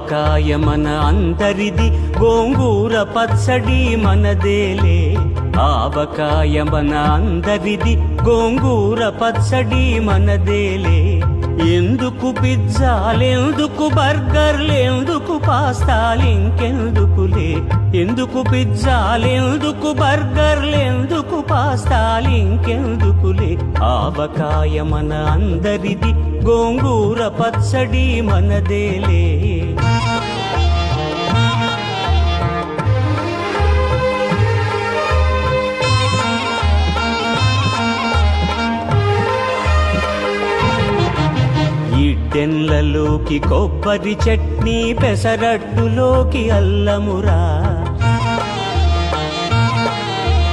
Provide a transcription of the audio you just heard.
ఆవకాయ మన అందరిది, గోంగూర పచ్చడి మనదేలే. ఆవకాయ మన అందరిది, గోంగూర పచ్చడి మనదేలే. ఎందుకు పిజ్జాలెందుకు బర్గర్లెందుకు పాస్తాలింకెందుకులే. ఎందుకు పిజ్జాలెందుకు బర్గర్లెందుకు పాస్తాలింకెందుకులే. ఆవకాయ మన అందరిది, గోంగూర పచ్చడి మనదేలే. ఇడ్డెన్లలోకి కొబ్బరి చట్నీ, పెసరట్టులోకి అల్లమురా.